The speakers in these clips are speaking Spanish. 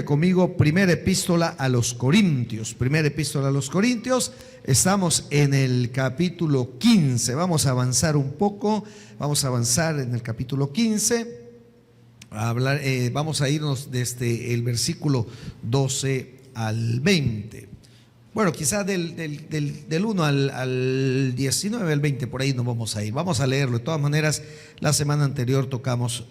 Conmigo, primera epístola a los Corintios. Estamos en el capítulo 15. Vamos a avanzar un poco. Vamos a avanzar en el capítulo 15. Vamos a irnos desde el versículo 12 al 20. Bueno, quizás del 1 al 19, al 20, por ahí nos vamos a ir. Vamos a leerlo. De todas maneras, la semana anterior tocamos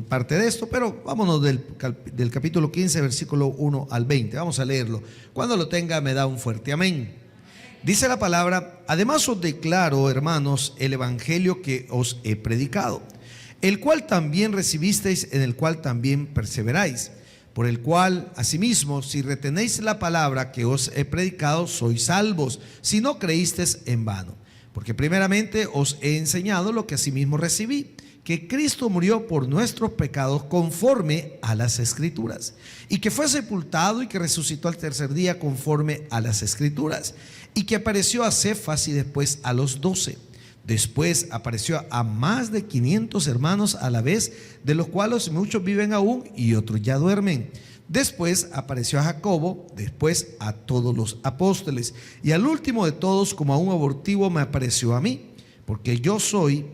parte de esto, pero vámonos del capítulo 15, versículo 1 al 20. Vamos a leerlo. Cuando lo tenga, me da un fuerte amén. Dice la palabra: además os declaro, hermanos, el evangelio que os he predicado, el cual también recibisteis, en el cual también perseveráis, por el cual, asimismo, si retenéis la palabra que os he predicado, sois salvos, si no creísteis en vano. Porque primeramente os he enseñado lo que asimismo recibí, que Cristo murió por nuestros pecados conforme a las Escrituras, y que fue sepultado y que resucitó al tercer día conforme a las Escrituras, y que apareció a Cefas y después a los 12. Después apareció a más de 500 hermanos a la vez, de los cuales muchos viven aún y otros ya duermen. Después apareció a Jacobo, después a todos los apóstoles, y al último de todos, como a un abortivo, me apareció a mí, porque yo soy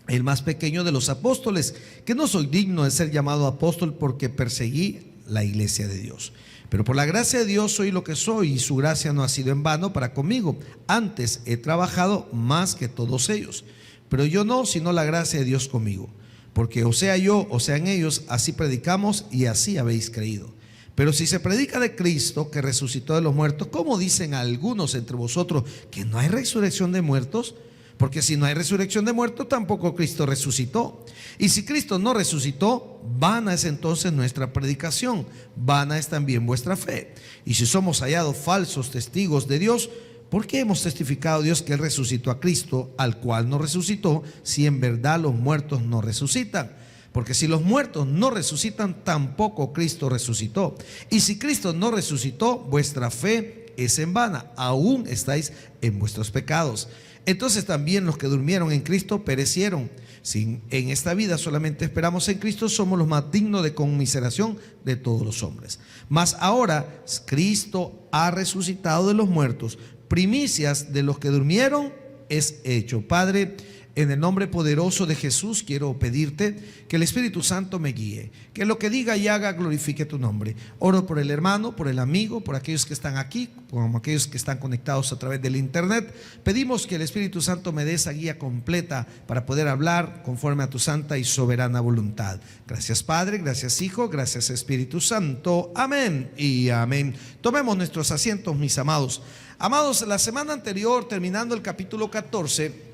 el más pequeño de los apóstoles, que no soy digno de ser llamado apóstol, porque perseguí la iglesia de Dios. Pero por la gracia de Dios soy lo que soy, y su gracia no ha sido en vano para conmigo. Antes he trabajado más que todos ellos, pero yo no, sino la gracia de Dios conmigo. Porque o sea yo, o sean ellos, así predicamos y así habéis creído. Pero si se predica de Cristo, que resucitó de los muertos, ¿cómo dicen algunos entre vosotros que no hay resurrección de muertos? Porque si no hay resurrección de muertos, tampoco Cristo resucitó. Y si Cristo no resucitó, vana es entonces nuestra predicación, vana es también vuestra fe. Y si somos hallados falsos testigos de Dios, ¿por qué hemos testificado a Dios que Él resucitó a Cristo, al cual no resucitó, si en verdad los muertos no resucitan? Porque si los muertos no resucitan, tampoco Cristo resucitó. Y si Cristo no resucitó, vuestra fe es en vana, aún estáis en vuestros pecados. Entonces también los que durmieron en Cristo perecieron. Si en esta vida solamente esperamos en Cristo, somos los más dignos de conmiseración de todos los hombres. Mas ahora Cristo ha resucitado de los muertos, primicias de los que durmieron es hecho. Padre, en el nombre poderoso de Jesús quiero pedirte que el Espíritu Santo me guíe, que lo que diga y haga glorifique tu nombre. Oro por el hermano, por el amigo, por aquellos que están aquí, como aquellos que están conectados a través del internet. Pedimos que el Espíritu Santo me dé esa guía completa para poder hablar conforme a tu santa y soberana voluntad. Gracias Padre, gracias Hijo, gracias Espíritu Santo. Amén y amén. Tomemos nuestros asientos, mis amados. Amados, la semana anterior, terminando el capítulo 14,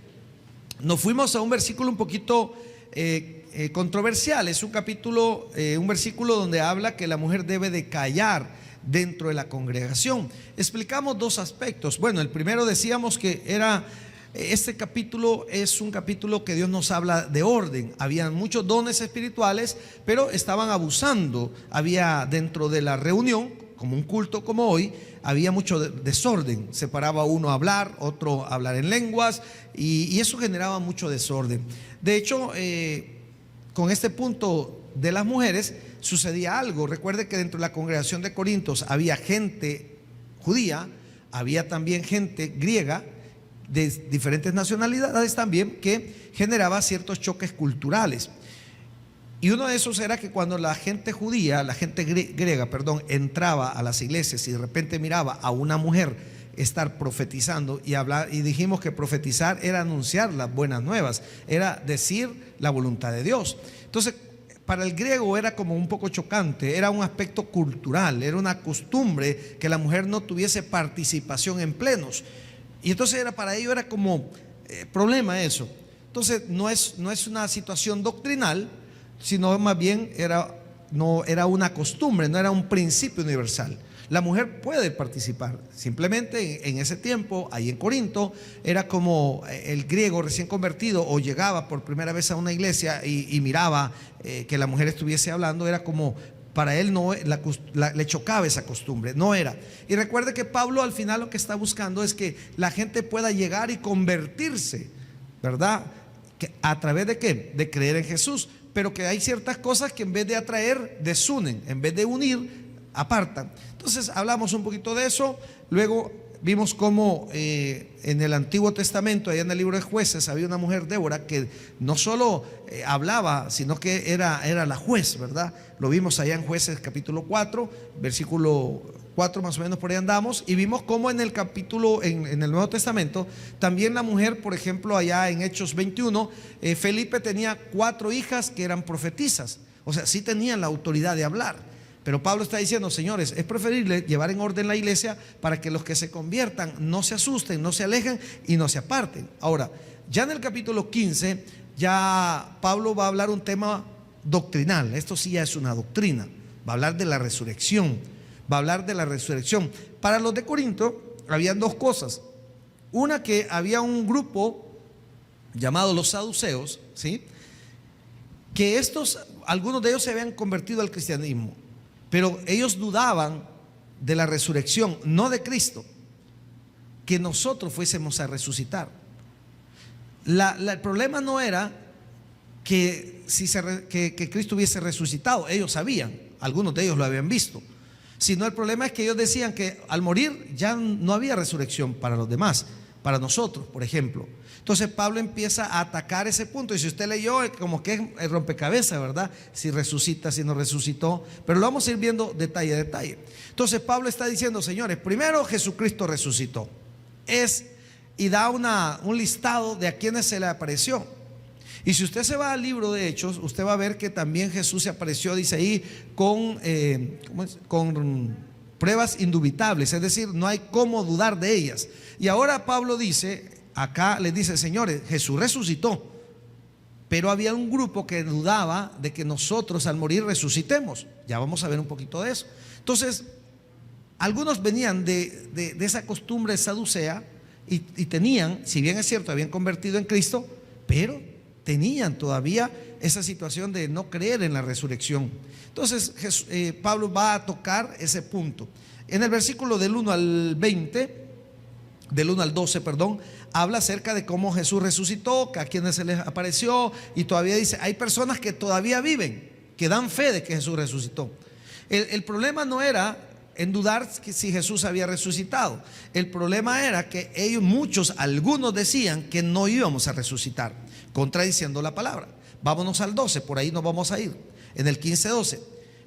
nos fuimos a un versículo un poquito controversial. Es un capítulo, un versículo donde habla que la mujer debe de callar dentro de la congregación. Explicamos dos aspectos. Bueno, el primero decíamos que este capítulo es un capítulo que Dios nos habla de orden. Habían muchos dones espirituales, pero estaban abusando. Había dentro de la reunión, como un culto como hoy, había mucho desorden. Se paraba uno a hablar, otro a hablar en lenguas, y eso generaba mucho desorden. De hecho, con este punto de las mujeres sucedía algo. Recuerde que dentro de la congregación de Corintios había gente judía, había también gente griega de diferentes nacionalidades también, que generaba ciertos choques culturales. Y uno de esos era que cuando la gente judía, la gente griega, entraba a las iglesias y de repente miraba a una mujer estar profetizando y hablar, y dijimos que profetizar era anunciar las buenas nuevas, era decir la voluntad de Dios. Entonces, para el griego era como un poco chocante, era un aspecto cultural, era una costumbre que la mujer no tuviese participación en plenos. Y entonces para ellos era como problema eso. Entonces no es una situación doctrinal, sino más bien no era una costumbre, no era un principio universal. La mujer puede participar. Simplemente en ese tiempo, ahí en Corinto, era como el griego recién convertido o llegaba por primera vez a una iglesia y miraba que la mujer estuviese hablando, era como, para él no le chocaba esa costumbre, no era. Y recuerde que Pablo al final lo que está buscando es que la gente pueda llegar y convertirse, ¿verdad? ¿A través de qué? De creer en Jesús. pero que hay ciertas cosas que en vez de atraer, desunen, en vez de unir, apartan. Entonces hablamos un poquito de eso. Luego vimos cómo en el Antiguo Testamento, allá en el libro de Jueces, había una mujer, Débora, que no solo hablaba, sino que era la juez, ¿verdad? Lo vimos allá en Jueces capítulo 4, versículo 4 más o menos, por ahí andamos. Y vimos cómo en el capítulo, en el Nuevo Testamento, también la mujer, por ejemplo, allá en Hechos 21, Felipe tenía 4 hijas que eran profetisas. O sea, sí tenían la autoridad de hablar. Pero Pablo está diciendo, señores, es preferible llevar en orden la iglesia para que los que se conviertan no se asusten, no se alejen y no se aparten. Ahora, ya en el capítulo 15, ya Pablo va a hablar un tema doctrinal. Esto sí ya es una doctrina. Va a hablar de la resurrección. Va a hablar de la resurrección. Para los de Corinto, habían 2 cosas. Una, que había un grupo llamado los saduceos, ¿sí? Que algunos de ellos se habían convertido al cristianismo. Pero ellos dudaban de la resurrección, no de Cristo, que nosotros fuésemos a resucitar. El problema no era que Cristo hubiese resucitado, ellos sabían, algunos de ellos lo habían visto, sino el problema es que ellos decían que al morir ya no había resurrección para los demás, para nosotros, por ejemplo. Entonces Pablo empieza a atacar ese punto. Y si usted leyó, como que es el rompecabezas, ¿verdad? Si resucita, si no resucitó. Pero lo vamos a ir viendo detalle a detalle. Entonces Pablo está diciendo, señores, primero Jesucristo resucitó. Y da un listado de a quienes se le apareció. Y si usted se va al libro de Hechos, usted va a ver que también Jesús se apareció, dice ahí, con pruebas indubitables. Es decir, no hay cómo dudar de ellas. Y ahora Pablo dice... Acá les dice, señores, Jesús resucitó, pero había un grupo que dudaba de que nosotros al morir resucitemos. Ya vamos a ver un poquito de eso. Entonces, algunos venían de esa costumbre saducea y tenían, si bien es cierto, habían convertido en Cristo, pero tenían todavía esa situación de no creer en la resurrección. Entonces, Pablo va a tocar ese punto. En el versículo del 1 al 20, del 1 al 12, perdón, habla acerca de cómo Jesús resucitó, a quienes se les apareció, y todavía dice, hay personas que todavía viven, que dan fe de que Jesús resucitó. El problema no era en dudar que si Jesús había resucitado. El problema era que algunos decían que no íbamos a resucitar, contradiciendo la palabra. Vámonos al 12, por ahí nos vamos a ir. En el 15:12.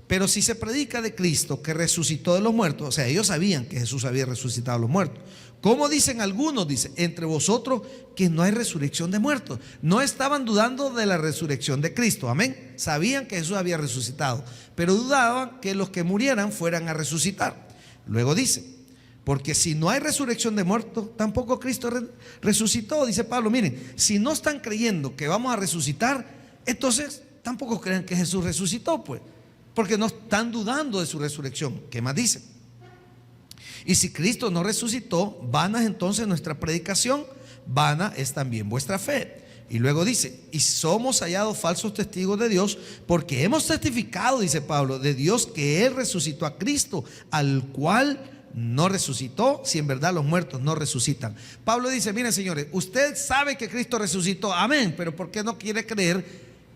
Pero si se predica de Cristo que resucitó de los muertos, o sea, ellos sabían que Jesús había resucitado de los muertos. ¿Cómo dicen algunos? Dice, entre vosotros que no hay resurrección de muertos. No estaban dudando de la resurrección de Cristo, amén. Sabían que Jesús había resucitado, pero dudaban que los que murieran fueran a resucitar. Luego dice, porque si no hay resurrección de muertos, tampoco Cristo resucitó. Dice Pablo, miren, si no están creyendo que vamos a resucitar, entonces tampoco crean que Jesús resucitó, pues, porque no están dudando de su resurrección. ¿Qué más dice? Y si Cristo no resucitó, vana es entonces nuestra predicación, vana es también vuestra fe. Y luego dice, y somos hallados falsos testigos de Dios, porque hemos testificado, dice Pablo, de Dios que Él resucitó a Cristo, al cual no resucitó, si en verdad los muertos no resucitan. Pablo dice, miren señores, usted sabe que Cristo resucitó, amén, pero ¿por qué no quiere creer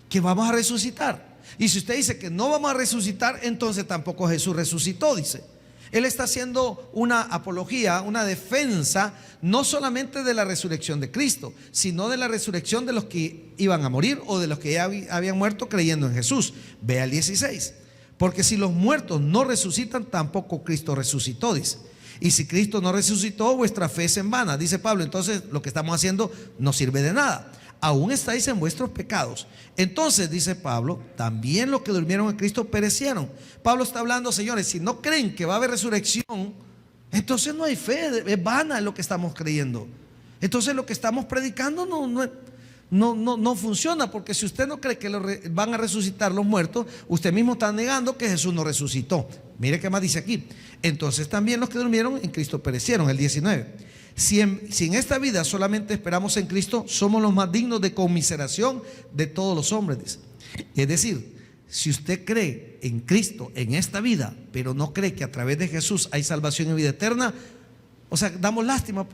que vamos a resucitar? Y si usted dice que no vamos a resucitar, entonces tampoco Jesús resucitó, dice. Él está haciendo una apología, una defensa, no solamente de la resurrección de Cristo, sino de la resurrección de los que iban a morir o de los que ya habían muerto creyendo en Jesús. Ve al 16. Porque si los muertos no resucitan, tampoco Cristo resucitó, dice. Y si Cristo no resucitó, vuestra fe es en vana, dice Pablo. Entonces lo que estamos haciendo no sirve de nada. Aún estáis en vuestros pecados. Entonces, dice Pablo, también los que durmieron en Cristo perecieron. Pablo está hablando, señores, si no creen que va a haber resurrección, entonces no hay fe, es vana lo que estamos creyendo. Entonces lo que estamos predicando no funciona, porque si usted no cree que van a resucitar los muertos, usted mismo está negando que Jesús no resucitó. Mire qué más dice aquí. Entonces también los que durmieron en Cristo perecieron, el 19. Si en esta vida solamente esperamos en Cristo, somos los más dignos de conmiseración de todos los hombres, dice. Es decir, si usted cree en Cristo en esta vida, pero no cree que a través de Jesús hay salvación y vida eterna, o sea, damos lástima.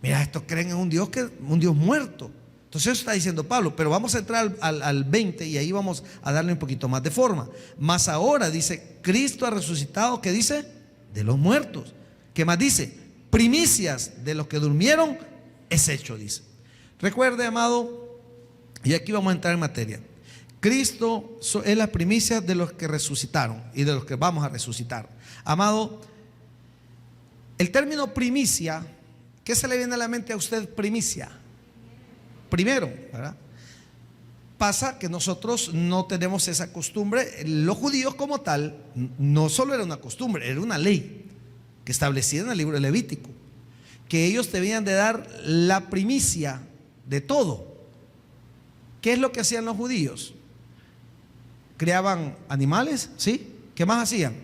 Mira, estos creen en un Dios muerto. Entonces eso está diciendo Pablo, pero vamos a entrar al 20 y ahí vamos a darle un poquito más de forma. Mas ahora dice, Cristo ha resucitado, ¿qué dice? De los muertos. ¿Qué más dice? Primicias de los que durmieron es hecho, dice. Recuerde, amado, y aquí vamos a entrar en materia. Cristo es la primicia de los que resucitaron y de los que vamos a resucitar. Amado, el término primicia, ¿qué se le viene a la mente a usted? Primicia. Primero, ¿verdad? Pasa que nosotros no tenemos esa costumbre. Los judíos como tal, no solo era una costumbre, era una ley que establecida en el libro de Levítico, que ellos debían de dar la primicia de todo. ¿Qué es lo que hacían los judíos? Criaban animales, ¿sí? ¿Qué más hacían?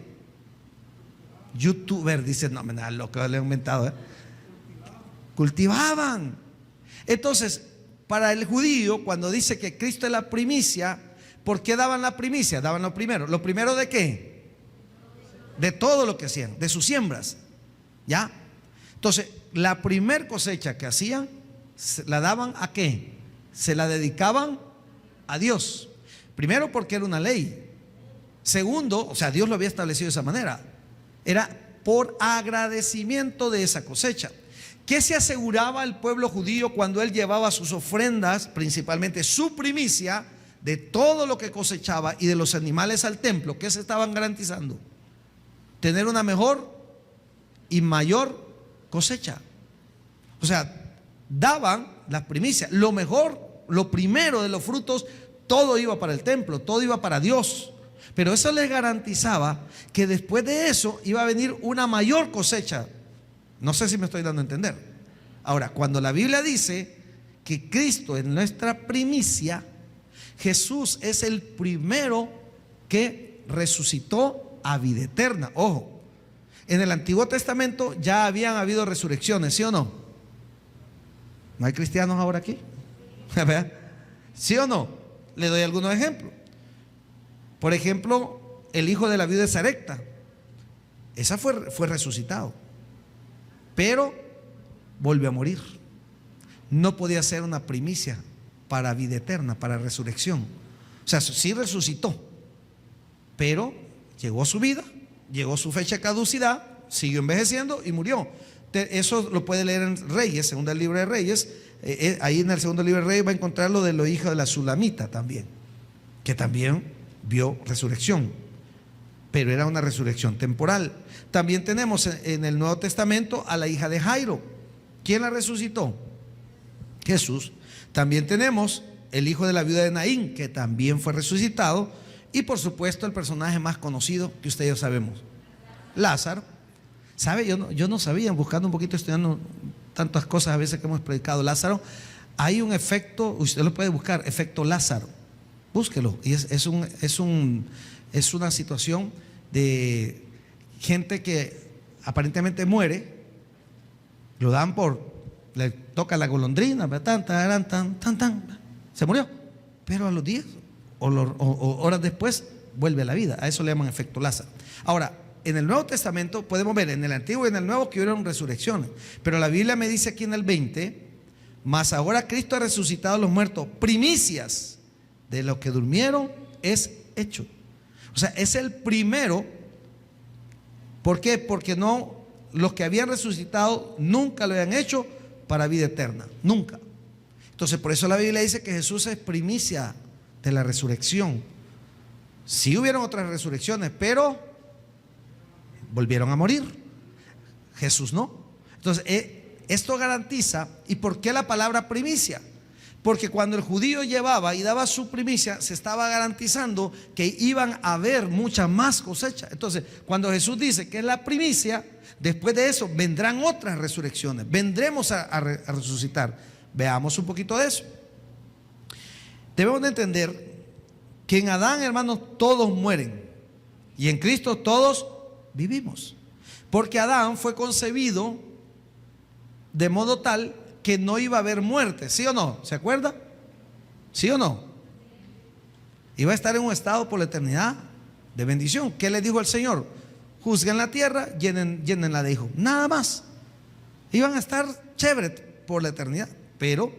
YouTuber, dice, no, me da lo que le he inventado, ¿eh? Cultivaban. Entonces, para el judío, cuando dice que Cristo es la primicia, ¿por qué daban la primicia? Daban lo primero. ¿Lo primero de qué? De todo lo que hacían, de sus siembras. ¿Ya? Entonces, la primer cosecha que hacían, ¿la daban a qué? Se la dedicaban a Dios. Primero, porque era una ley. Segundo, o sea, Dios lo había establecido de esa manera. Era por agradecimiento de esa cosecha. ¿Qué se aseguraba el pueblo judío cuando él llevaba sus ofrendas, principalmente su primicia, de todo lo que cosechaba y de los animales al templo? ¿Qué se estaban garantizando? Tener una mejor y mayor cosecha. O sea, daban las primicias, lo mejor, lo primero de los frutos, todo iba para el templo, todo iba para Dios. Pero eso les garantizaba que después de eso iba a venir una mayor cosecha. No sé si me estoy dando a entender. Ahora, cuando la Biblia dice que Cristo es nuestra primicia, Jesús es el primero que resucitó a vida eterna. Ojo, en el Antiguo Testamento ya habían habido resurrecciones, ¿sí o no? ¿No hay cristianos ahora aquí? ¿Sí o no? Le doy algunos ejemplos. Por ejemplo, el hijo de la viuda de Sarepta, esa fue resucitado, pero volvió a morir. No podía ser una primicia para vida eterna, para resurrección. O sea, sí resucitó, pero llegó su vida, llegó su fecha de caducidad, siguió envejeciendo y murió. Eso lo puede leer en Reyes, segundo libro de Reyes. Ahí en el segundo libro de Reyes va a encontrar lo de los hijos de la Sulamita también, que también vio resurrección, pero era una resurrección temporal. También tenemos en el Nuevo Testamento a la hija de Jairo. ¿Quién la resucitó? Jesús. También tenemos el hijo de la viuda de Naín, que también fue resucitado. Y por supuesto el personaje más conocido que ustedes ya sabemos, Lázaro. ¿Sabe? Yo no sabía, buscando un poquito, estudiando tantas cosas a veces que hemos predicado. Lázaro, hay un efecto, usted lo puede buscar, efecto Lázaro. Búsquelo. Y es una situación de gente que aparentemente muere, lo dan le toca la golondrina, se murió, pero a los días o horas después vuelve a la vida. A eso le llaman efecto Lázaro. Ahora, en el Nuevo Testamento podemos ver en el Antiguo y en el Nuevo que hubieron resurrecciones, pero la Biblia me dice aquí en el 20, mas ahora Cristo ha resucitado a los muertos, primicias de los que durmieron es hecho. O sea, es el primero. ¿Por qué? Porque los que habían resucitado nunca lo habían hecho para vida eterna, nunca. Entonces, por eso la Biblia dice que Jesús es primicia de la resurrección. Sí hubieron otras resurrecciones, pero volvieron a morir. Jesús no. Entonces, esto garantiza. ¿Y por qué la palabra primicia? Porque cuando el judío llevaba y daba su primicia, se estaba garantizando que iban a haber mucha más cosecha. Entonces, cuando Jesús dice que es la primicia, después de eso vendrán otras resurrecciones, vendremos a resucitar. Veamos un poquito de eso. Debemos de entender que en Adán, hermanos, todos mueren, y en Cristo todos vivimos. Porque Adán fue concebido de modo tal que no iba a haber muerte, ¿sí o no? ¿Se acuerda? ¿Sí o no? Iba a estar en un estado por la eternidad de bendición. ¿Qué le dijo el Señor? Juzguen la tierra, llénenla de hijos. Nada más. Iban a estar chévere por la eternidad. Pero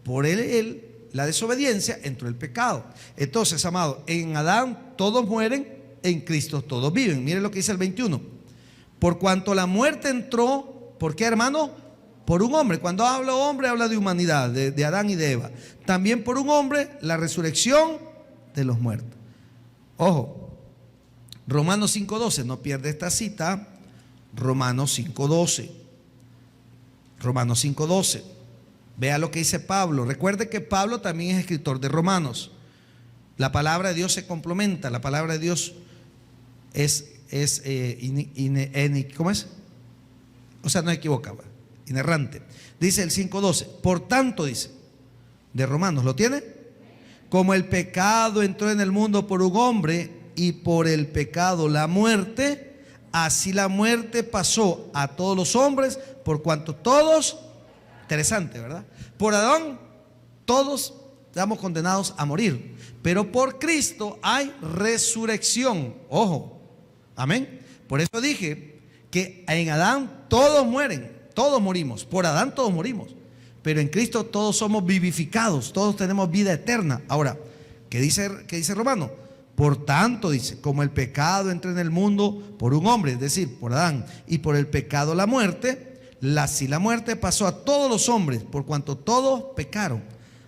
por él, la desobediencia, entró el pecado. Entonces, amado, en Adán todos mueren, en Cristo todos viven. Miren lo que dice el 21. Por cuanto la muerte entró, ¿por qué, hermano? Por un hombre. Cuando habla hombre, habla de humanidad, de Adán y de Eva. También por un hombre, la resurrección de los muertos. Ojo, Romanos 5:12, no pierde esta cita. Romanos 5:12. Romanos 5:12. Vea lo que dice Pablo. Recuerde que Pablo también es escritor de Romanos. La palabra de Dios se complementa. La palabra de Dios ¿cómo es? O sea, no equivoca, inerrante. Dice el 5:12. Por tanto, dice, de Romanos, ¿lo tiene? Como el pecado entró en el mundo por un hombre, y por el pecado la muerte, así la muerte pasó a todos los hombres, por cuanto todos, interesante, ¿verdad? Por Adán todos estamos condenados a morir, pero por Cristo hay resurrección. Ojo, amén. Por eso dije que en Adán todos mueren, todos morimos. Por Adán todos morimos, pero en Cristo todos somos vivificados, todos tenemos vida eterna. Ahora, ¿qué dice Romano? Por tanto, dice, como el pecado entra en el mundo por un hombre, es decir, por Adán, y por el pecado la muerte, así la muerte pasó a todos los hombres, por cuanto todos pecaron.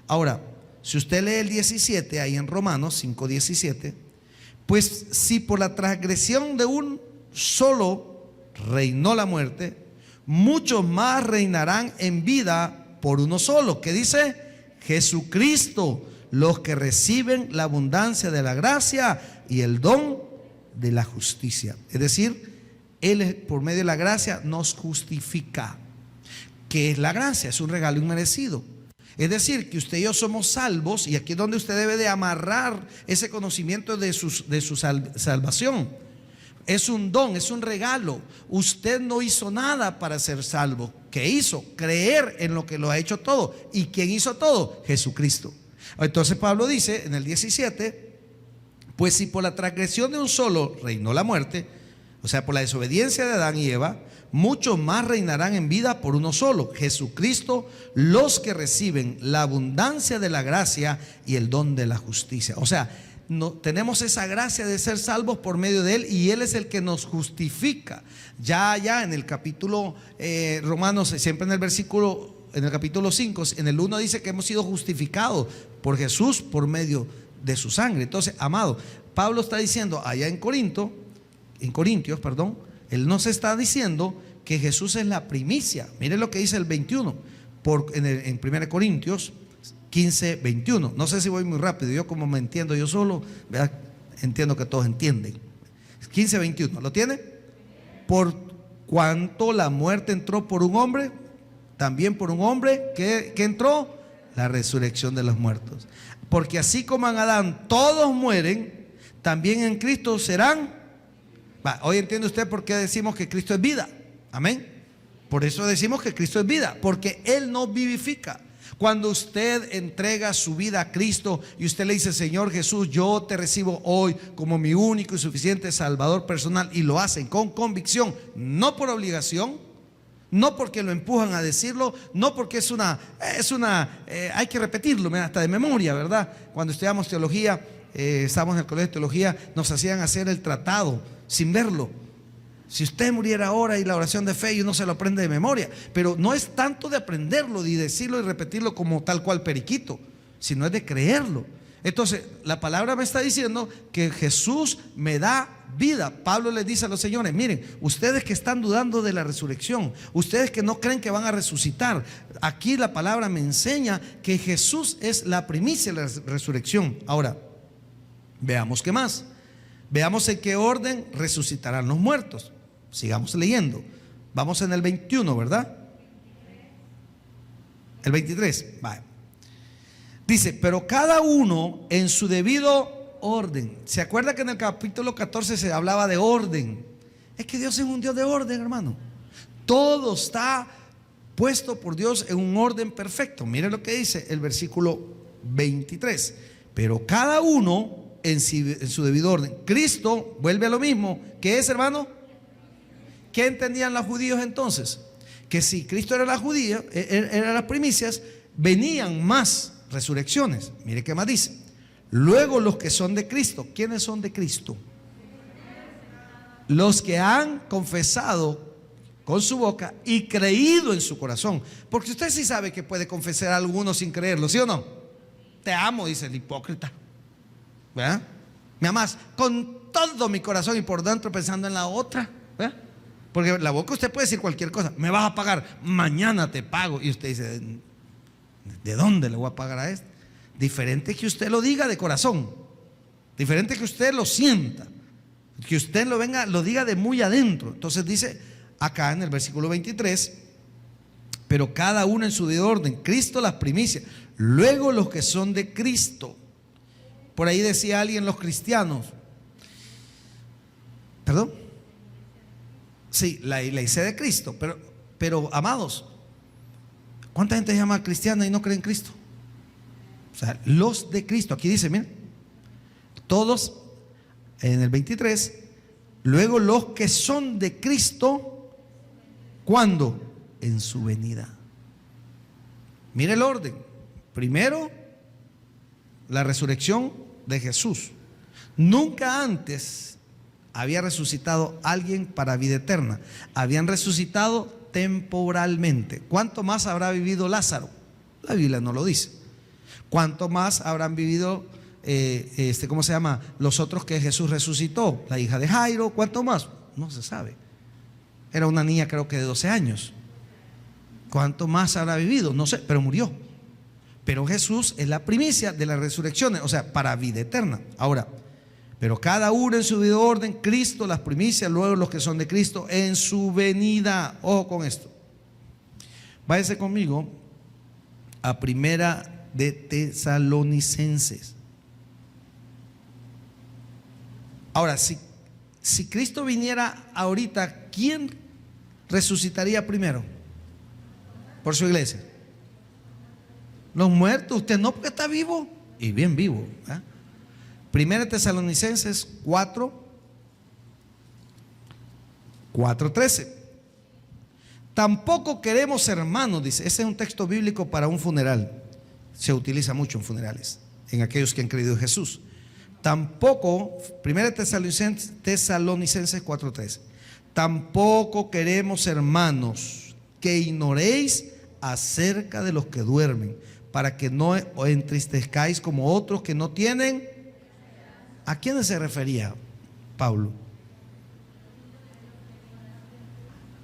Ahora, si usted lee el 17, ahí en Romanos 5:17, pues si por la transgresión de un solo reinó la muerte, muchos más reinarán en vida por uno solo, que dice Jesucristo, los que reciben la abundancia de la gracia y el don de la justicia. Es decir, Él por medio de la gracia nos justifica. ¿Qué es la gracia? Es un regalo inmerecido. Es decir, que usted y yo somos salvos, y aquí es donde usted debe de amarrar ese conocimiento de su salvación. Es un don, es un regalo. Usted no hizo nada para ser salvo. ¿Qué hizo? Creer en lo que lo ha hecho todo. ¿Y quién hizo todo? Jesucristo. Entonces Pablo dice en el 17, pues si por la transgresión de un solo reinó la muerte, o sea, por la desobediencia de Adán y Eva, muchos más reinarán en vida por uno solo, Jesucristo, los que reciben la abundancia de la gracia y el don de la justicia. O sea, tenemos esa gracia de ser salvos por medio de Él, y Él es el que nos justifica. Ya en el capítulo Romanos, siempre en el versículo, en el capítulo 5, en el 1 dice que hemos sido justificados por Jesús por medio de su sangre. Entonces, amado, Pablo está diciendo allá en Corintios, él nos está diciendo que Jesús es la primicia. Mire lo que dice el 21 en 1 Corintios 15:21. No sé si voy muy rápido, yo como me entiendo yo solo, ¿verdad? Entiendo que todos entienden. 15:21, ¿lo tiene? Por cuanto la muerte entró por un hombre, también por un hombre que entró la resurrección de los muertos. Porque así como en Adán todos mueren, también en Cristo serán. Hoy entiende usted por qué decimos que Cristo es vida. Amén. Por eso decimos que Cristo es vida, porque Él nos vivifica. Cuando usted entrega su vida a Cristo y usted le dice: Señor Jesús, yo te recibo hoy como mi único y suficiente Salvador personal, y lo hacen con convicción, no por obligación, no porque lo empujan a decirlo, no porque hay que repetirlo hasta de memoria, ¿verdad? Cuando estudiamos teología, estábamos en el colegio de teología, nos hacían hacer el tratado sin verlo. Si usted muriera ahora, y la oración de fe, y uno se lo aprende de memoria, pero no es tanto de aprenderlo y decirlo y repetirlo como tal cual periquito, sino es de creerlo. Entonces la palabra me está diciendo que Jesús me da vida. Pablo les dice a los señores: miren, ustedes que están dudando de la resurrección, ustedes que no creen que van a resucitar, aquí la palabra me enseña que Jesús es la primicia de la resurrección. Ahora, veamos qué más. Veamos en qué orden resucitarán los muertos. Sigamos leyendo. Vamos en el 21, ¿verdad? El 23. Vale. Dice: pero cada uno en su debido orden. ¿Se acuerda que en el capítulo 14 se hablaba de orden? Es que Dios es un Dios de orden, hermano. Todo está puesto por Dios en un orden perfecto. Mire lo que dice el versículo 23. Pero cada uno en su debido orden. Cristo vuelve a lo mismo. ¿Qué es, hermano? ¿Qué entendían los judíos entonces? Que si Cristo era la judía, era las primicias, venían más resurrecciones. Mire qué más dice. Luego los que son de Cristo. ¿Quiénes son de Cristo? Los que han confesado con su boca y creído en su corazón. Porque usted sí sabe que puede confesar a alguno sin creerlo, ¿sí o no? Te amo, dice el hipócrita, ¿verdad? Me amas con todo mi corazón y por dentro pensando en la otra, ¿verdad? Porque la boca usted puede decir cualquier cosa. Me vas a pagar, mañana te pago. Y usted dice, ¿de dónde le voy a pagar a este? Diferente que usted lo diga de corazón, diferente que usted lo sienta, que usted lo diga de muy adentro. Entonces dice acá en el versículo 23, pero cada uno en su debido orden, Cristo las primicias, luego los que son de Cristo. Por ahí decía alguien, los cristianos, ¿perdón? Sí, la iglesia de Cristo, pero amados, ¿cuánta gente se llama cristiana y no cree en Cristo? O sea, los de Cristo, aquí dice, miren, todos en el 23, luego los que son de Cristo, ¿cuándo? En su venida. Mire el orden. Primero, la resurrección de Jesús. Nunca antes había resucitado alguien para vida eterna. Habían resucitado temporalmente. ¿Cuánto más habrá vivido Lázaro? La Biblia no lo dice. ¿Cuánto más habrán vivido, cómo se llama, los otros que Jesús resucitó? La hija de Jairo, ¿cuánto más? No se sabe. Era una niña creo que de 12 años. ¿Cuánto más habrá vivido? No sé, pero murió. Pero Jesús es la primicia de las resurrecciones, o sea, para vida eterna. Ahora, pero cada uno en su debido orden, Cristo las primicias, luego los que son de Cristo en su venida. Ojo con esto. Váyase conmigo a Primera de Tesalonicenses. Ahora, si Cristo viniera ahorita, ¿quién resucitaría primero? Por su iglesia. Los muertos, usted no, porque está vivo y bien vivo, ¿eh? Primera de Tesalonicenses 4:13. Tampoco queremos, hermanos, dice, ese es un texto bíblico para un funeral. Se utiliza mucho en funerales, en aquellos que han creído en Jesús. Tampoco, Primera de Tesalonicenses 4:13. Tampoco queremos, hermanos, que ignoréis acerca de los que duermen, para que no os entristezcáis como otros que no tienen. ¿A quiénes se refería Pablo?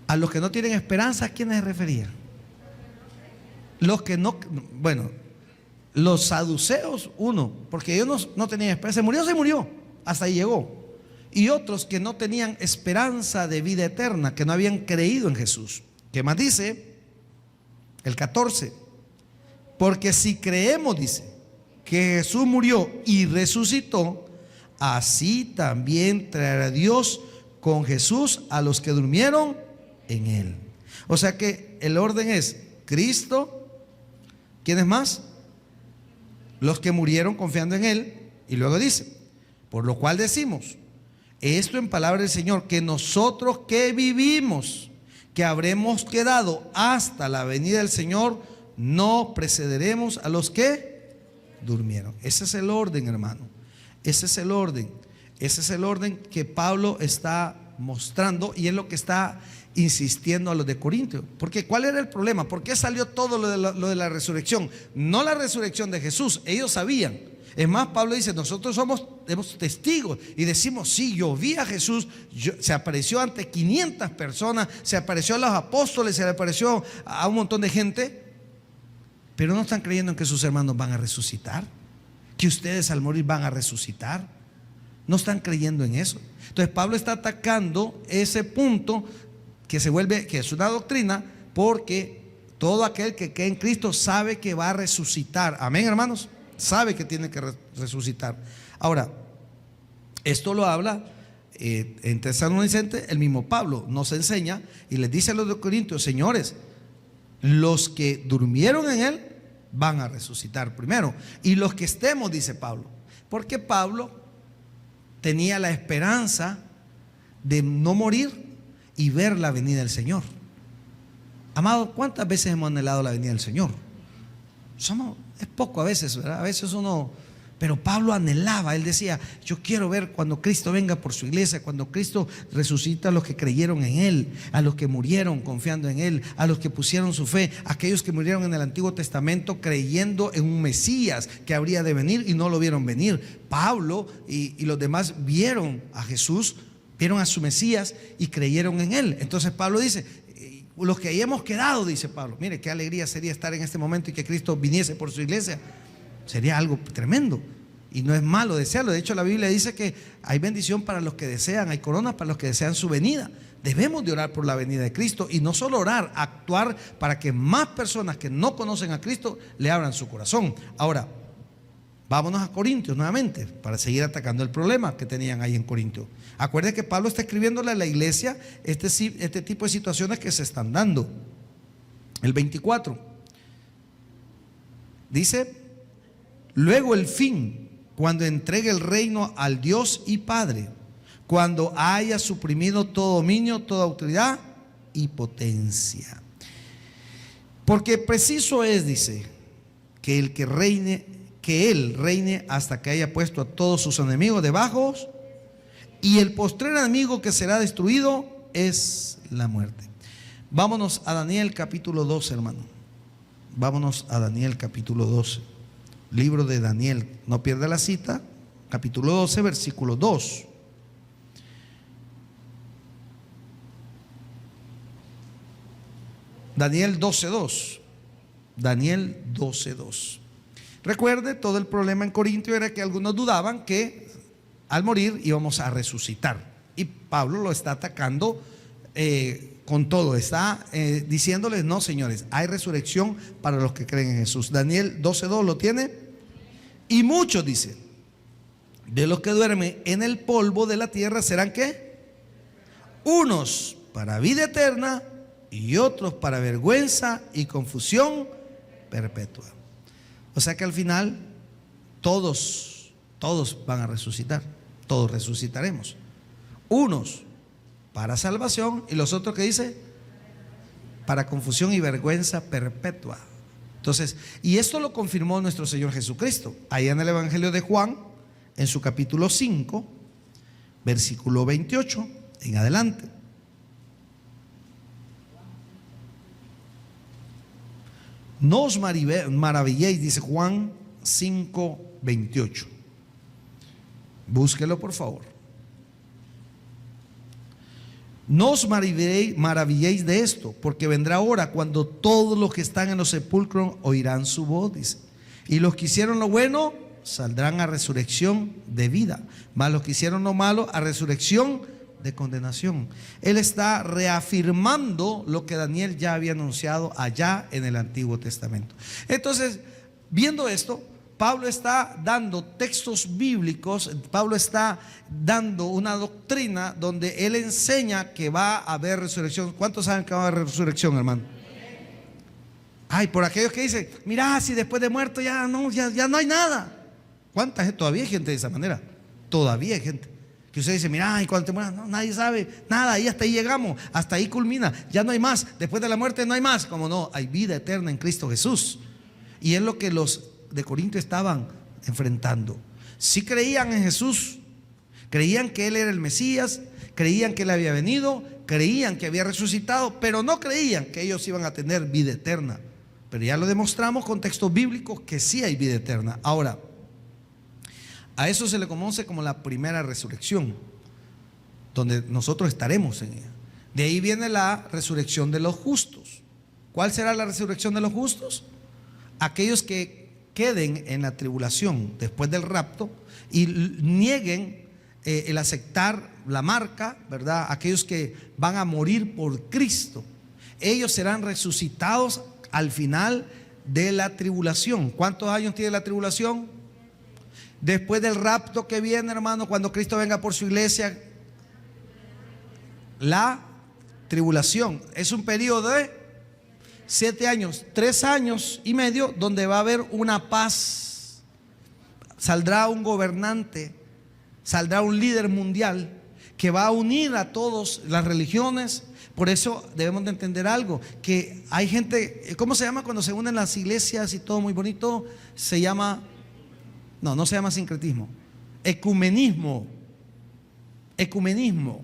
A los que no tienen esperanza. ¿A quiénes se refería? Los que no, bueno, los saduceos, uno, porque ellos no tenían esperanza. Se murió, hasta ahí llegó. Y otros que no tenían esperanza de vida eterna, que no habían creído en Jesús. ¿Qué más dice? El 14. Porque si creemos, dice, que Jesús murió y resucitó, así también traerá Dios con Jesús a los que durmieron en él. O sea que el orden es Cristo. ¿Quiénes más? Los que murieron confiando en él. Y luego dice, por lo cual decimos esto en palabra del Señor, que nosotros que vivimos, que habremos quedado hasta la venida del Señor, no precederemos a los que durmieron. Ese es el orden, hermano. Ese es el orden. Ese es el orden que Pablo está mostrando y es lo que está insistiendo a los de Corintios. Porque ¿cuál era el problema? ¿Por qué salió todo lo de la resurrección? No la resurrección de Jesús. Ellos sabían. Es más, Pablo dice, nosotros somos testigos y decimos, sí, yo vi a Jesús, se apareció ante 500 personas, se apareció a los apóstoles, se le apareció a un montón de gente, pero no están creyendo en que sus hermanos van a resucitar, que ustedes al morir van a resucitar. No están creyendo en eso. Entonces Pablo está atacando ese punto que es una doctrina, porque todo aquel que cree en Cristo sabe que va a resucitar. Amén, hermanos. Sabe que tiene que resucitar. Ahora, esto lo habla en Tesalonicenses, el mismo Pablo nos enseña y les dice a los de Corintios, señores, los que durmieron en él van a resucitar primero, y los que estemos, dice Pablo, porque Pablo tenía la esperanza de no morir y ver la venida del Señor. Amado, ¿cuántas veces hemos anhelado la venida del Señor? Es poco a veces, ¿verdad? A veces uno, pero Pablo anhelaba, él decía, yo quiero ver cuando Cristo venga por su iglesia, cuando Cristo resucita a los que creyeron en Él, a los que murieron confiando en Él, a los que pusieron su fe, aquellos que murieron en el Antiguo Testamento creyendo en un Mesías que habría de venir y no lo vieron venir. Pablo y los demás vieron a Jesús, vieron a su Mesías y creyeron en Él. Entonces Pablo dice, los que ahí hemos quedado, dice Pablo, mire qué alegría sería estar en este momento y que Cristo viniese por su iglesia. Sería algo tremendo y no es malo desearlo. De hecho, la Biblia dice que hay bendición para los que desean, hay corona para los que desean su venida. Debemos de orar por la venida de Cristo y no solo orar, actuar para que más personas que no conocen a Cristo le abran su corazón. Ahora, vámonos a Corintios nuevamente para seguir atacando el problema que tenían ahí en Corintios. Acuérdense que Pablo está escribiéndole a la iglesia este tipo de situaciones que se están dando. El 24 dice: luego el fin, cuando entregue el reino al Dios y Padre, cuando haya suprimido todo dominio, toda autoridad y potencia. Porque preciso es, dice, que Él reine hasta que haya puesto a todos sus enemigos debajo, y el postrer enemigo que será destruido es la muerte. Vámonos a Daniel capítulo 12, hermano. Vámonos a Daniel capítulo 12. Libro de Daniel, no pierda la cita, capítulo 12, versículo 2. Daniel 12:2. Daniel 12:2. Recuerde, todo el problema en Corintio era que algunos dudaban que al morir íbamos a resucitar. Y Pablo lo está atacando con todo. Está diciéndoles: no, señores, hay resurrección para los que creen en Jesús. Daniel 12:2 lo tiene. Y muchos, dice, de los que duermen en el polvo de la tierra serán ¿qué? Unos para vida eterna y otros para vergüenza y confusión perpetua. O sea que al final todos van a resucitar. Todos resucitaremos. Unos para salvación y los otros, ¿qué dice? Para confusión y vergüenza perpetua. Entonces, y esto lo confirmó nuestro Señor Jesucristo allá en el Evangelio de Juan, en su capítulo 5, versículo 28 en adelante. No os maravilléis, dice Juan 5, 28. Búsquelo, por favor. No os maravilléis de esto, porque vendrá hora cuando todos los que están en los sepulcros oirán su voz, dice. Y los que hicieron lo bueno saldrán a resurrección de vida, mas los que hicieron lo malo a resurrección de condenación. Él está reafirmando lo que Daniel ya había anunciado allá en el Antiguo Testamento. Entonces, viendo esto, Pablo está dando textos bíblicos, Pablo está dando una doctrina donde él enseña que va a haber resurrección. ¿Cuántos saben que va a haber resurrección, hermano? Ay, por aquellos que dicen: mira, si después de muerto ya no hay nada. ¿Cuánta gente? Todavía hay gente de esa manera. Todavía hay gente que usted dice: mira, y cuando te mueras, no, nadie sabe nada, ahí hasta ahí llegamos, hasta ahí culmina, ya no hay más, después de la muerte no hay más. Como no, hay vida eterna en Cristo Jesús. Y es lo que los de Corinto estaban enfrentando. Si creían en Jesús, creían que Él era el Mesías, creían que Él había venido, creían que había resucitado, pero no creían que ellos iban a tener vida eterna. Pero ya lo demostramos con textos bíblicos que sí hay vida eterna. Ahora, a eso se le conoce como la primera resurrección, donde nosotros estaremos en ella. De ahí viene la resurrección de los justos. ¿Cuál será la resurrección de los justos? Aquellos que queden en la tribulación después del rapto y nieguen el aceptar la marca, ¿verdad? Aquellos que van a morir por Cristo, ellos serán resucitados al final de la tribulación. ¿Cuántos años tiene la tribulación? Después del rapto que viene, hermano, cuando Cristo venga por su iglesia, la tribulación es un periodo de 7 años, 3 años y medio, donde va a haber una paz. Saldrá un gobernante, saldrá un líder mundial que va a unir a todas las religiones Por eso debemos de entender algo, que hay gente, ¿cómo se llama cuando se unen las iglesias y todo muy bonito? Se llama, no se llama sincretismo, ecumenismo. Ecumenismo.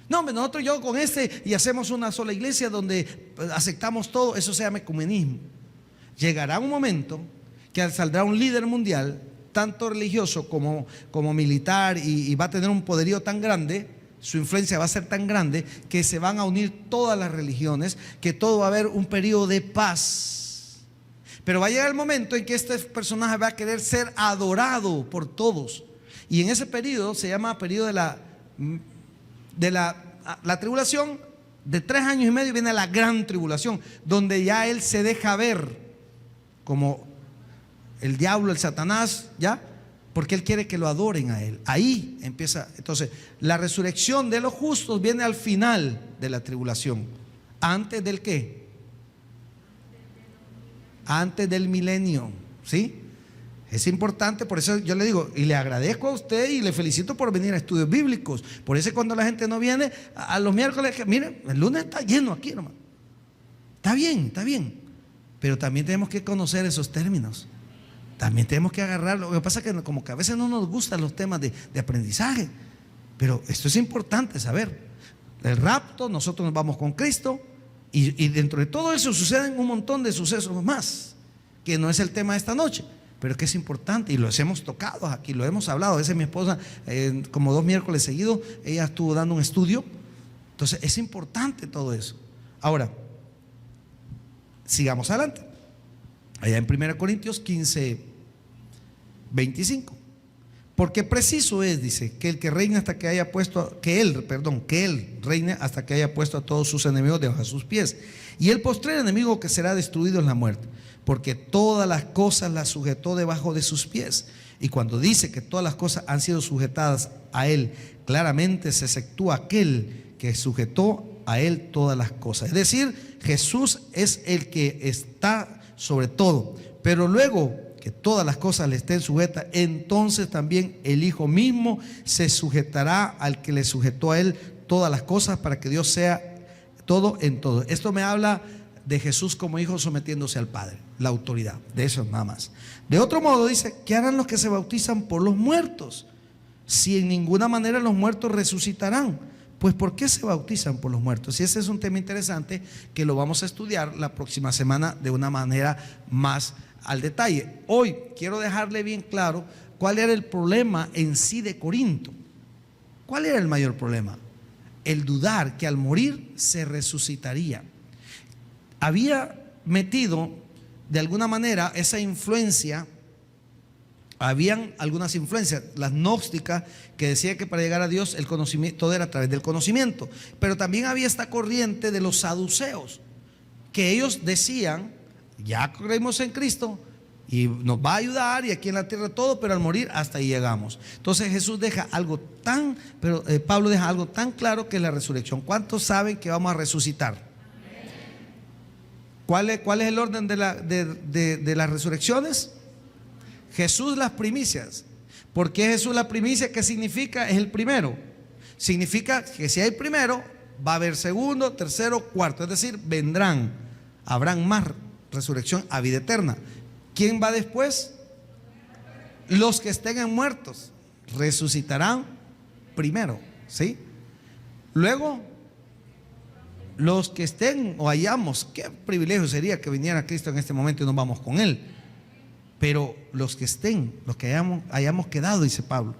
No, hombre, nosotros yo con y hacemos una sola iglesia donde aceptamos todo, eso se llama ecumenismo. Llegará un momento que saldrá un líder mundial, tanto religioso como militar, y va a tener un poderío tan grande, su influencia va a ser tan grande, que se van a unir todas las religiones, que todo va a haber un periodo de paz. Pero va a llegar el momento en que este personaje va a querer ser adorado por todos, y en ese periodo se llama periodo de la tribulación. De 3 años y medio viene la gran tribulación, donde ya él se deja ver como el diablo, el Satanás, ¿ya? Porque él quiere que lo adoren a él. Ahí empieza. Entonces, la resurrección de los justos viene al final de la tribulación. ¿Antes del qué? Antes del milenio, ¿sí? Es importante, por eso yo le digo, y le agradezco a usted y le felicito por venir a estudios bíblicos. Por eso cuando la gente no viene a los miércoles, miren, el lunes está lleno aquí, hermano. Está bien, pero también tenemos que conocer esos términos. También tenemos que agarrarlo. Lo que pasa es que como que a veces no nos gustan los temas de aprendizaje, pero esto es importante saber. El rapto, nosotros nos vamos con Cristo, y dentro de todo eso suceden un montón de sucesos más, que no es el tema de esta noche, pero que es importante y los hemos tocado aquí, lo hemos hablado. A veces mi esposa, como 2 miércoles seguidos, ella estuvo dando un estudio. Entonces es importante todo eso. Ahora, sigamos adelante. Allá en 1 Corintios 15, 25. Porque preciso es, dice, que el que reine hasta que haya puesto, que él reine hasta que haya puesto a todos sus enemigos debajo de sus pies. Y el postrer enemigo que será destruido es la muerte, porque todas las cosas las sujetó debajo de sus pies. Y cuando dice que todas las cosas han sido sujetadas a él, claramente se exceptúa aquel que sujetó a él todas las cosas. Es decir, Jesús es el que está sobre todo, pero luego que todas las cosas le estén sujetas, entonces también el Hijo mismo se sujetará al que le sujetó a él todas las cosas, para que Dios sea todo en todo. Esto me habla de Jesús como hijo sometiéndose al Padre, la autoridad, de eso nada más. De otro modo dice, ¿qué harán los que se bautizan por los muertos? Si en ninguna manera los muertos resucitarán, pues ¿por qué se bautizan por los muertos? Y ese es un tema interesante que lo vamos a estudiar la próxima semana de una manera más al detalle. Hoy quiero dejarle bien claro cuál era el problema en sí de Corinto. ¿Cuál era el mayor problema? El dudar que al morir se resucitaría. Había metido de alguna manera esa influencia. Habían algunas influencias, las gnósticas, que decía que para llegar a Dios el conocimiento, todo era a través del conocimiento. Pero también había esta corriente de los saduceos, que ellos decían, ya creemos en Cristo y nos va a ayudar, y aquí en la tierra todo, pero al morir hasta ahí llegamos. Entonces Jesús deja algo Pablo deja algo tan claro, que es la resurrección. ¿Cuántos saben que vamos a resucitar? ¿Cuál es el orden de las resurrecciones? Jesús las primicias. ¿Por qué Jesús la primicia? ¿Qué significa? Es el primero. Significa que si hay primero, va a haber segundo, tercero, cuarto. Es decir, habrán más resurrección a vida eterna. ¿Quién va después? Los que estén muertos resucitarán primero, ¿sí? Luego, los que estén o hayamos, qué privilegio sería que viniera Cristo en este momento y nos vamos con Él. Pero los que estén, los que hayamos quedado, dice Pablo.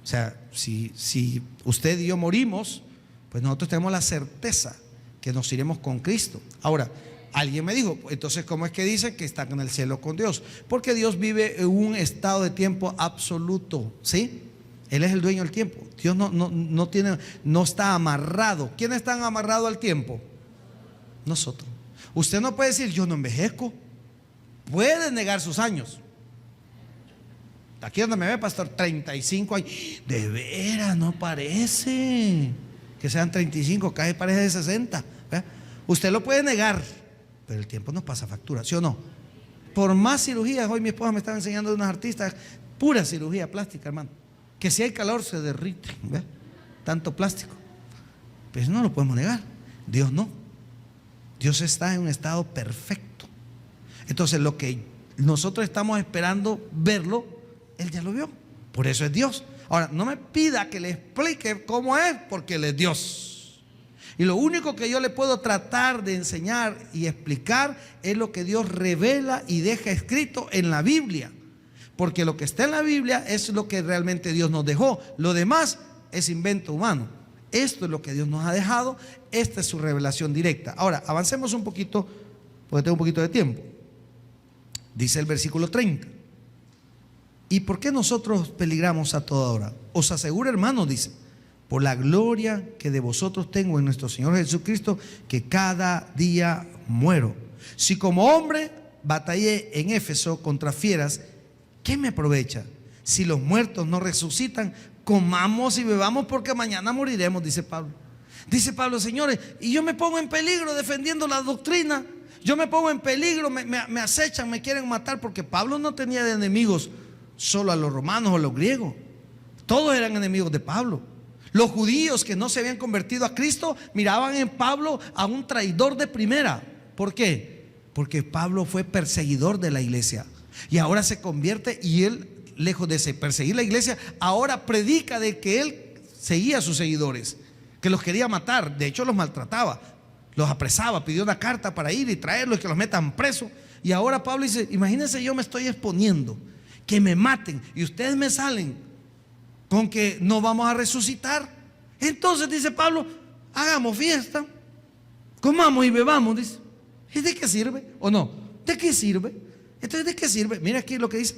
O sea, si usted y yo morimos, pues nosotros tenemos la certeza que nos iremos con Cristo. Ahora, alguien me dijo, entonces ¿cómo es que dice que están en el cielo con Dios? Porque Dios vive en un estado de tiempo absoluto, ¿sí? Él es el dueño del tiempo. Dios no está amarrado. ¿Quiénes están amarrados al tiempo? Nosotros. Usted no puede decir, yo no envejezco. Puede negar sus años. Aquí donde me ve, pastor, 35 años. De veras, no parece que sean 35, casi parece de 60. ¿Ve? Usted lo puede negar, pero el tiempo nos pasa factura, ¿sí o no? Por más cirugías, hoy mi esposa me estaba enseñando de unos artistas, pura cirugía plástica, hermano, que si hay calor se derrite, ¿ve? Tanto plástico. Pues no lo podemos negar. Dios no. Dios está en un estado perfecto. Entonces lo que nosotros estamos esperando verlo, Él ya lo vio. Por eso es Dios. Ahora, no me pida que le explique cómo es, porque Él es Dios. Y lo único que yo le puedo tratar de enseñar y explicar es lo que Dios revela y deja escrito en la Biblia. Porque lo que está en la Biblia es lo que realmente Dios nos dejó. Lo demás es invento humano. Esto es lo que Dios nos ha dejado. Esta es su revelación directa. Ahora, avancemos un poquito, porque tengo un poquito de tiempo. Dice el versículo 30. ¿Y por qué nosotros peligramos a toda hora? Os aseguro, hermanos, dice, por la gloria que de vosotros tengo en nuestro Señor Jesucristo, que cada día muero. Si como hombre batallé en Éfeso contra fieras, ¿qué me aprovecha? Si los muertos no resucitan, comamos y bebamos porque mañana moriremos, dice Pablo. Dice Pablo, señores, y yo me pongo en peligro defendiendo la doctrina. Yo me pongo en peligro, me acechan, me quieren matar, porque Pablo no tenía de enemigos solo a los romanos o a los griegos. Todos eran enemigos de Pablo. Los judíos que no se habían convertido a Cristo miraban en Pablo a un traidor de primera. ¿Por qué? Porque Pablo fue perseguidor de la iglesia. Y ahora se convierte, y él, lejos de perseguir la iglesia, ahora predica de que él seguía a sus seguidores, que los quería matar. De hecho los maltrataba, los apresaba, pidió una carta para ir y traerlos, que los metan presos. Y ahora Pablo dice, imagínense, yo me estoy exponiendo, que me maten, y ustedes me salen con que no vamos a resucitar. Entonces dice Pablo, hagamos fiesta, comamos y bebamos, dice. ¿Y de qué sirve? ¿O no? ¿De qué sirve? Entonces, ¿de qué sirve? Mira aquí lo que dice.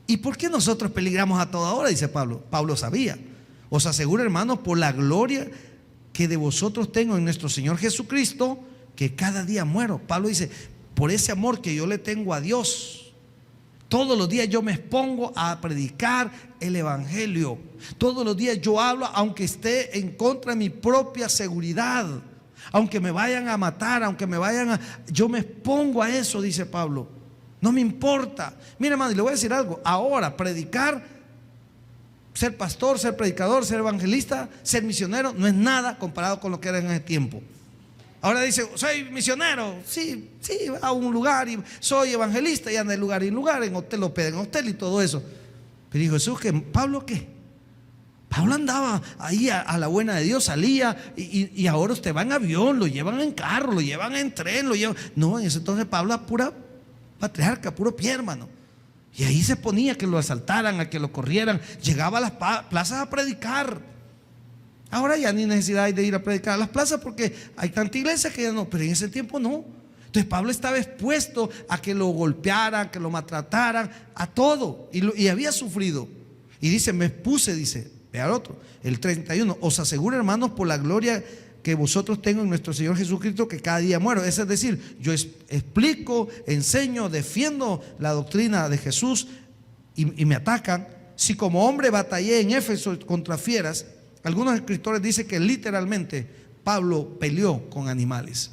¿Y por qué nosotros peligramos a toda hora? Dice Pablo. Pablo sabía. Os aseguro, hermanos, por la gloria que de vosotros tengo en nuestro Señor Jesucristo, que cada día muero. Pablo dice, por ese amor que yo le tengo a Dios, todos los días yo me expongo a predicar el evangelio. Todos los días yo hablo, aunque esté en contra de mi propia seguridad, aunque me vayan a matar, aunque me vayan a... Yo me expongo a eso, dice Pablo. No me importa. Mira, hermano, y le voy a decir algo. Ahora, predicar, ser pastor, ser predicador, ser evangelista, ser misionero, no es nada comparado con lo que era en ese tiempo. Ahora dice, soy misionero. Sí, va a un lugar y soy evangelista, y anda de lugar en lugar, en hotel, hospeda en hotel y todo eso. Pero dijo Jesús, que ¿Pablo qué? Pablo andaba ahí a la buena de Dios, salía, y ahora usted va en avión, lo llevan en carro, lo llevan en tren, lo llevan... No, en ese entonces Pablo era pura patriarca, puro pie, hermano. Y ahí se ponía que lo asaltaran, a que lo corrieran. Llegaba a las plazas a predicar. Ahora ya ni necesidad hay de ir a predicar a las plazas, porque hay tanta iglesia que ya no, pero en ese tiempo no. Entonces Pablo estaba expuesto a que lo golpearan, que lo maltrataran, a todo, y había sufrido. Y dice, me expuse, dice, vea el otro, el 31, os aseguro, hermanos, por la gloria que vosotros tengo en nuestro Señor Jesucristo, que cada día muero. Es decir, yo explico, enseño, defiendo la doctrina de Jesús, y me atacan. Si como hombre batallé en Éfeso contra fieras, algunos escritores dicen que literalmente Pablo peleó con animales.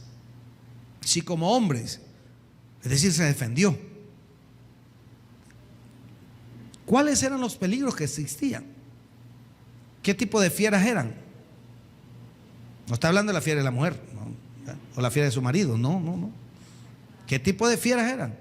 Si como hombres, es decir, se defendió. ¿Cuáles eran los peligros que existían? ¿Qué tipo de fieras eran? No está hablando de la fiera de la mujer, ¿no? O la fiera de su marido, no. ¿Qué tipo de fieras eran?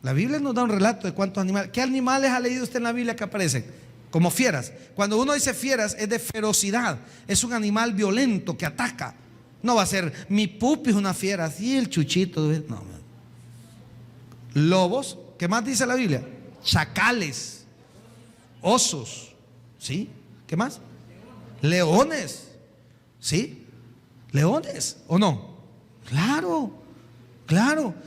La Biblia nos da un relato de cuántos animales. ¿Qué animales ha leído usted en la Biblia que aparecen como fieras? Cuando uno dice fieras, es de ferocidad. Es un animal violento que ataca. No va a ser, mi pupi es una fiera, así el chuchito. No. Lobos, ¿qué más dice la Biblia? Chacales, osos, ¿sí? ¿Qué más? Leones. ¿Sí? ¿Leones o no? Claro.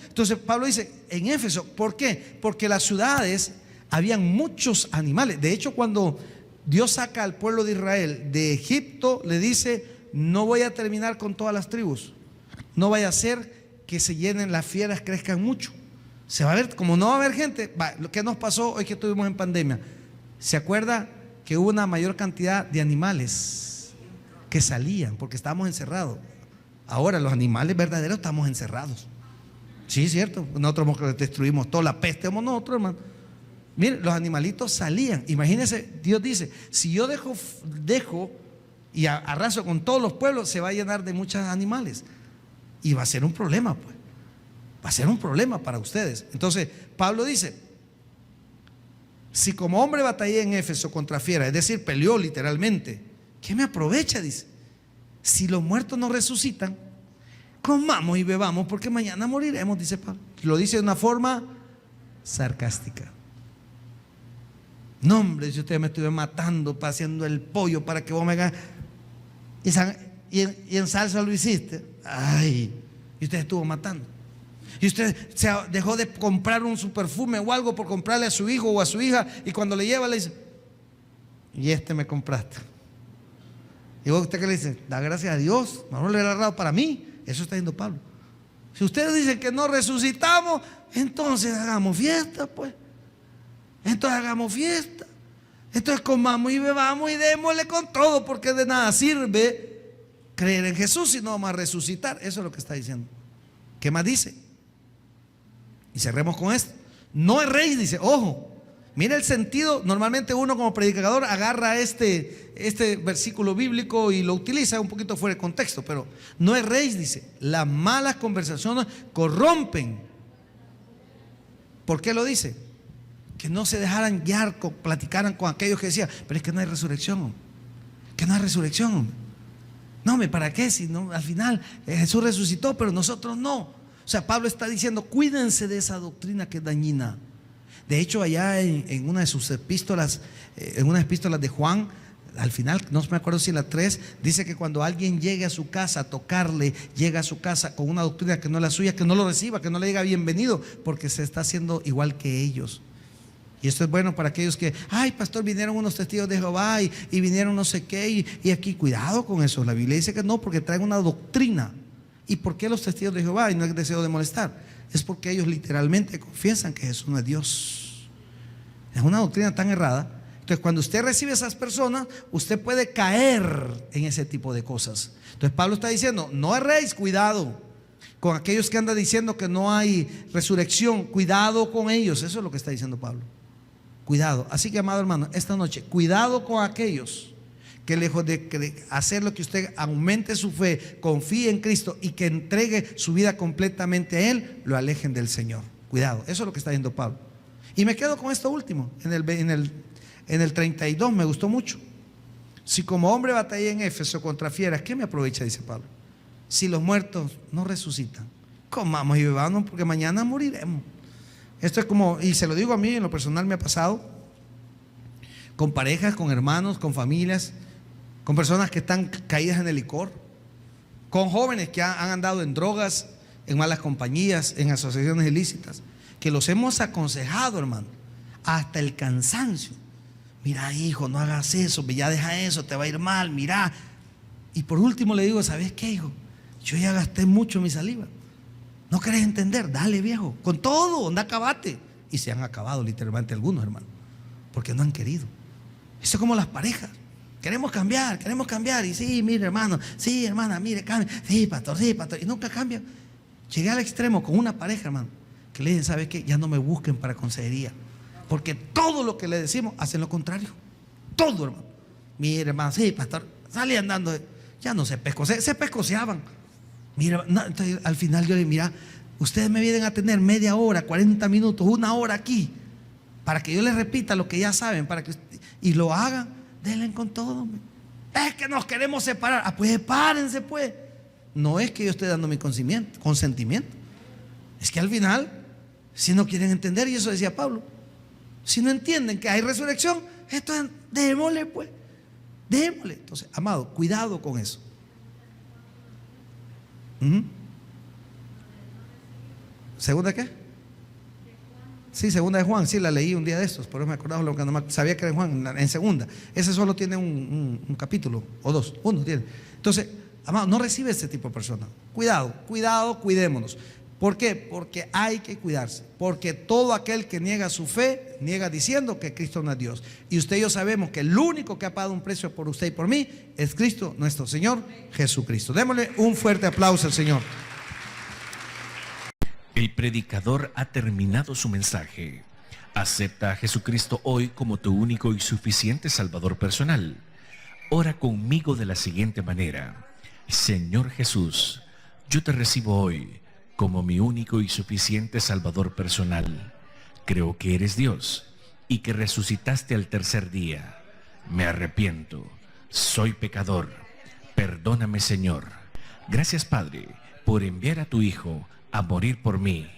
Entonces Pablo dice, en Éfeso, ¿por qué? Porque las ciudades habían muchos animales. De hecho, cuando Dios saca al pueblo de Israel de Egipto, le dice, no voy a terminar con todas las tribus. No vaya a ser que se llenen las fieras, crezcan mucho. Se va a ver, como no va a haber gente. Lo que nos pasó hoy que estuvimos en pandemia, ¿se acuerda que hubo una mayor cantidad de animales que salían porque estábamos encerrados? Ahora los animales verdaderos estamos encerrados. Sí, es cierto. Nosotros destruimos toda la peste, nosotros, hermano. Miren, los animalitos salían. Imagínense, Dios dice, si yo dejo y arraso con todos los pueblos, se va a llenar de muchos animales. Y va a ser un problema, pues. Va a ser un problema para ustedes. Entonces, Pablo dice, si como hombre batallé en Éfeso contra fiera, es decir, peleó literalmente, ¿qué me aprovecha? Dice, si los muertos no resucitan, comamos y bebamos porque mañana moriremos, dice Pablo. Lo dice de una forma sarcástica. No, hombre, si usted me estuve matando, haciendo el pollo para que vos me hagas, y en salsa lo hiciste, ay, y usted estuvo matando. Y usted se dejó de comprar un su perfume o algo por comprarle a su hijo o a su hija, y cuando le lleva le dice, y este me compraste. Y vos, ¿usted qué le dice? Da gracias a Dios, no le ha dado para mí. Eso está diciendo Pablo. Si ustedes dicen que no resucitamos, entonces hagamos fiesta, pues. Entonces hagamos fiesta. Entonces comamos y bebamos y démosle con todo, porque de nada sirve creer en Jesús si no vamos a resucitar. Eso es lo que está diciendo. ¿Qué más dice? Y cerremos con esto. No erréis, dice, ojo. Mira el sentido. Normalmente uno como predicador agarra este versículo bíblico y lo utiliza un poquito fuera de contexto, pero no erréis, dice. Las malas conversaciones corrompen. ¿Por qué lo dice? Que no se dejaran guiar, platicaran con aquellos que decían, pero es que no hay resurrección, que no hay resurrección. No, ¿para qué? Si no, al final Jesús resucitó, pero nosotros no. O sea, Pablo está diciendo, cuídense de esa doctrina que es dañina. De hecho, allá en una de sus epístolas, en unas epístolas de Juan, al final, no me acuerdo si la 3, dice que cuando alguien llegue a su casa a tocarle, llega a su casa con una doctrina que no es la suya, que no lo reciba, que no le diga bienvenido, porque se está haciendo igual que ellos. Y esto es bueno para aquellos que, ay, pastor, vinieron unos testigos de Jehová y vinieron no sé qué, y aquí, cuidado con eso. La Biblia dice que no, porque traen una doctrina. ¿Y por qué los testigos de Jehová? Y no es deseo de molestar, es porque ellos literalmente confiesan que Jesús no es Dios. Es una doctrina tan errada. Entonces, cuando usted recibe a esas personas, usted puede caer en ese tipo de cosas. Entonces, Pablo está diciendo, no erréis, cuidado con aquellos que andan diciendo que no hay resurrección, cuidado con ellos. Eso es lo que está diciendo Pablo. Cuidado. Así que, amado hermano, esta noche, cuidado con aquellos que lejos de hacer lo que usted aumente su fe, confíe en Cristo y que entregue su vida completamente a Él, lo alejen del Señor. Cuidado. Eso es lo que está diciendo Pablo. Y me quedo con esto último, en el 32, me gustó mucho. Si como hombre batallé en Éfeso contra fieras, ¿qué me aprovecha? Dice Pablo. Si los muertos no resucitan, comamos y bebamos porque mañana moriremos. Esto es como, y se lo digo a mí, en lo personal me ha pasado, con parejas, con hermanos, con familias, con personas que están caídas en el licor, con jóvenes que han andado en drogas, en malas compañías, en asociaciones ilícitas, que los hemos aconsejado, hermano, hasta el cansancio. Mira, hijo, no hagas eso, ya deja eso, te va a ir mal, mira. Y por último le digo, ¿sabes qué, hijo? Yo ya gasté mucho mi saliva. ¿No querés entender? Dale, viejo, con todo, anda, acabate. Y se han acabado literalmente algunos, hermano, porque no han querido. Eso es como las parejas. Queremos cambiar. Y sí, mire, hermano, sí, hermana, mire, cambia. Sí, pastor, y nunca cambian. Llegué al extremo con una pareja, hermano, que le dicen, ¿sabes qué? Ya no me busquen para consejería, porque todo lo que le decimos hacen lo contrario. Todo, hermano. Mire, hermano, sí, pastor, salían andando. Ya no se pescoceaban. Mira, no, entonces, al final yo le digo, mira, ustedes me vienen a tener media hora, 40 minutos, una hora aquí, para que yo les repita lo que ya saben, para que y lo hagan, denle con todo. Es que nos queremos separar. Ah, pues sepárense, pues. No es que yo esté dando mi consentimiento. Es que al final, si no quieren entender, y eso decía Pablo, si no entienden que hay resurrección, entonces démosle, pues. Démosle. Entonces, amado, cuidado con eso. ¿Segunda qué? Sí, segunda de Juan, sí, la leí un día de estos, pero me acordaba lo que no sabía que era en Juan, en segunda. Ese solo tiene un capítulo, o dos, uno tiene. Entonces, amado, no recibe este tipo de personas. Cuidado, cuidémonos. ¿Por qué? Porque hay que cuidarse. Porque todo aquel que niega su fe, niega diciendo que Cristo no es Dios. Y usted y yo sabemos que el único que ha pagado un precio por usted y por mí es Cristo, nuestro Señor Jesucristo. Démosle un fuerte aplauso al Señor. El predicador ha terminado su mensaje. Acepta a Jesucristo hoy como tu único y suficiente Salvador personal. ora conmigo de la siguiente manera. Señor Jesús, yo te recibo hoy como mi único y suficiente Salvador personal. Creo que eres Dios y que resucitaste al tercer día. Me arrepiento, soy pecador. Perdóname, Señor. Gracias, Padre, por enviar a tu Hijo a morir por mí.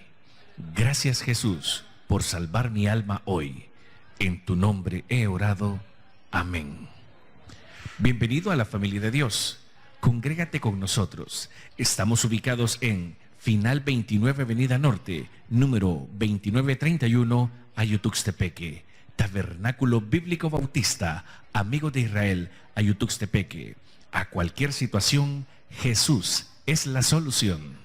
Gracias, Jesús, por salvar mi alma hoy. En tu nombre he orado. Amén. Bienvenido a la familia de Dios. Congrégate con nosotros. Estamos ubicados en Final 29 Avenida Norte, número 2931, Ayutuxtepeque. Tabernáculo Bíblico Bautista, Amigo de Israel, Ayutuxtepeque. A cualquier situación, Jesús es la solución.